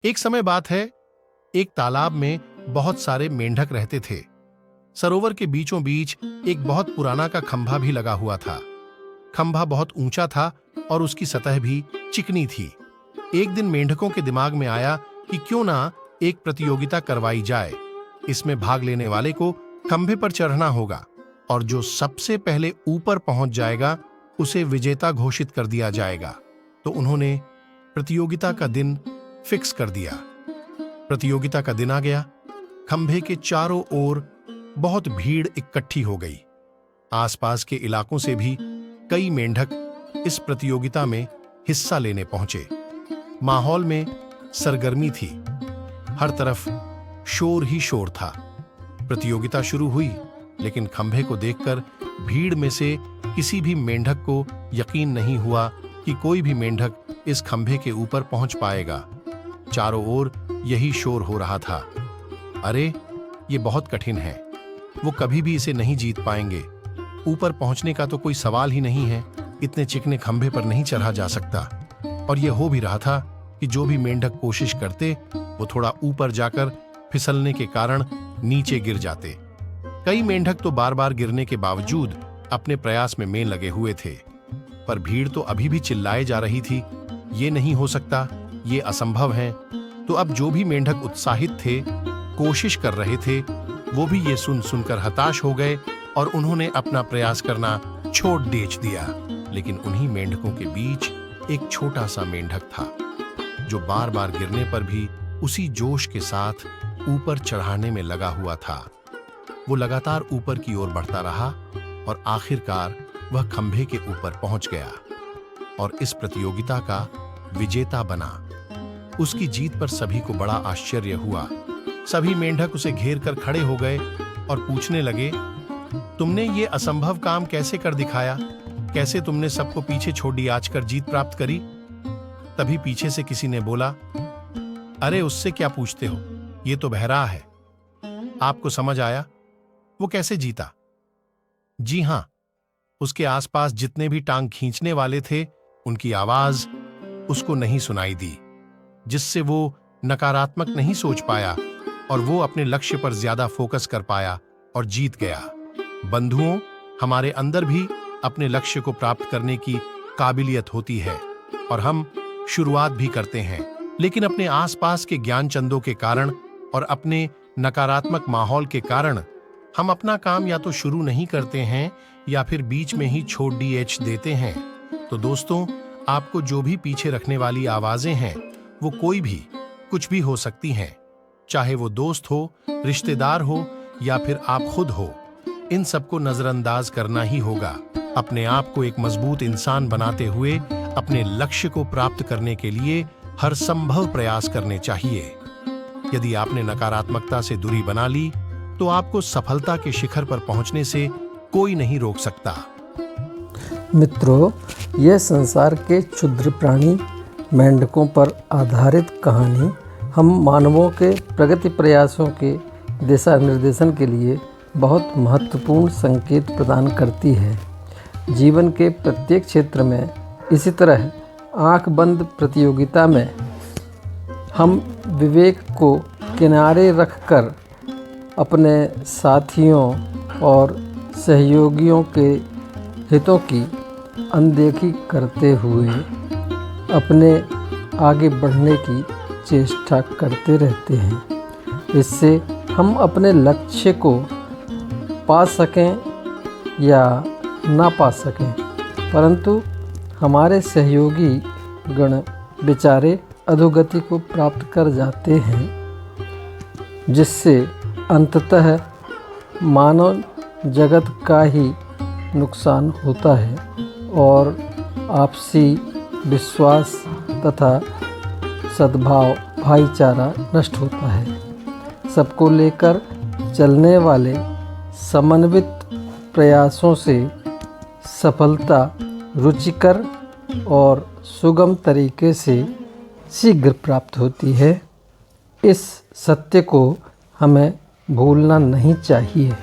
एक समय बात है, एक तालाब में बहुत सारे मेंढक रहते थे। सरोवर के बीचों बीच एक बहुत पुराना का खंभा भी लगा हुआ था। खंभा बहुत ऊंचा था और उसकी सतह भी चिकनी थी। एक दिन मेंढकों के दिमाग में आया कि क्यों ना एक प्रतियोगिता करवाई जाए। इसमें भाग लेने वाले को खंभे पर चढ़ना होगा और जो सबसे पहले ऊपर पहुंच जाएगा उसे विजेता घोषित कर दिया जाएगा। तो उन्होंने प्रतियोगिता का दिन फिक्स कर दिया। प्रतियोगिता का दिन आ गया। खंभे के चारों ओर बहुत भीड़ इकट्ठी हो गई। आसपास के इलाकों से भी कई मेंढक इस प्रतियोगिता में हिस्सा लेने पहुंचे। माहौल में सरगर्मी थी। हर तरफ शोर ही शोर था। प्रतियोगिता शुरू हुई, लेकिन खंभे को देखकर भीड़ में से किसी भी मेंढक को यकीन नहीं हुआ कि कोई भी मेंढक इस खंभे के ऊपर पहुंच पाएगा। चारों ओर यही शोर हो रहा था। अरे, ये बहुत कठिन है, वो कभी भी इसे नहीं जीत पाएंगे। ऊपर पहुंचने का तो कोई सवाल ही नहीं है, इतने चिकने खंभे पर नहीं चढ़ा जा सकता। और यह हो भी रहा था कि जो भी मेंढक कोशिश करते वो थोड़ा ऊपर जाकर फिसलने के कारण नीचे गिर जाते। कई मेंढक तो बार बार गिरने के बावजूद अपने प्रयास में लगे हुए थे, पर भीड़ तो अभी भी चिल्लाए जा रही थी, ये नहीं हो सकता, ये असंभव है। तो अब जो भी मेंढक उत्साहित थे, कोशिश कर रहे थे, वो भी ये सुनकर हताश हो गए और उन्होंने अपना प्रयास करना छोड़ देच दिया। लेकिन उन्हीं मेंढकों के बीच एक छोटा सा मेंढक था जो बार बार गिरने पर भी उसी जोश के साथ ऊपर चढ़ाने में लगा हुआ था। वो लगातार ऊपर की ओर बढ़ता रहा और आखिरकार वह खंभे के ऊपर पहुंच गया और इस प्रतियोगिता का विजेता बना। उसकी जीत पर सभी को बड़ा आश्चर्य हुआ। सभी मेंढक उसे घेर कर खड़े हो गए और पूछने लगे, तुमने ये असंभव काम कैसे कर दिखाया? कैसे तुमने सबको पीछे छोड़ी आज कर जीत प्राप्त करी? तभी पीछे से किसी ने बोला, अरे उससे क्या पूछते हो, ये तो बहरा है। आपको समझ आया वो कैसे जीता? जी हां, उसके आसपास जितने भी टांग खींचने वाले थे उनकी आवाज उसको नहीं सुनाई दी, जिससे वो नकारात्मक नहीं सोच पाया और वो अपने लक्ष्य पर ज्यादा फोकस कर पाया और जीत गया। बंधुओं, हमारे अंदर भी अपने लक्ष्य को प्राप्त करने की काबिलियत होती है और हम शुरुआत भी करते हैं, लेकिन अपने आसपास के ज्ञान चंदों के कारण और अपने नकारात्मक माहौल के कारण हम अपना काम या तो शुरू नहीं करते हैं या फिर बीच में ही छोड़ देते हैं। तो दोस्तों, आपको जो भी पीछे रखने वाली आवाजें हैं वो कोई भी कुछ भी हो सकती हैं, चाहे वो दोस्त हो, रिश्तेदार हो या फिर आप खुद हो। इन सबको नजरअंदाज करना ही होगा। अपने आप को एक मजबूत इंसान बनाते हुए अपने लक्ष्य को प्राप्त करने के लिए हर संभव प्रयास करने चाहिए। यदि आपने नकारात्मकता से दूरी बना ली तो आपको सफलता के शिखर पर पहुंचने से कोई नहीं रोक सकता। मित्रों, यह संसार के क्षुद्र प्राणी मेंढकों पर आधारित कहानी हम मानवों के प्रगति प्रयासों के दिशा निर्देशन के लिए बहुत महत्वपूर्ण संकेत प्रदान करती है। जीवन के प्रत्येक क्षेत्र में इसी तरह आंख बंद प्रतियोगिता में हम विवेक को किनारे रखकर अपने साथियों और सहयोगियों के हितों की अनदेखी करते हुए अपने आगे बढ़ने की चेष्टा करते रहते हैं। इससे हम अपने लक्ष्य को पा सकें या ना पा सकें, परंतु हमारे सहयोगी गण बेचारे अधोगति को प्राप्त कर जाते हैं, जिससे अंततः मानव जगत का ही नुकसान होता है और आपसी विश्वास तथा सद्भाव भाईचारा नष्ट होता है। सबको लेकर चलने वाले समन्वित प्रयासों से सफलता रुचिकर और सुगम तरीके से शीघ्र प्राप्त होती है। इस सत्य को हमें भूलना नहीं चाहिए।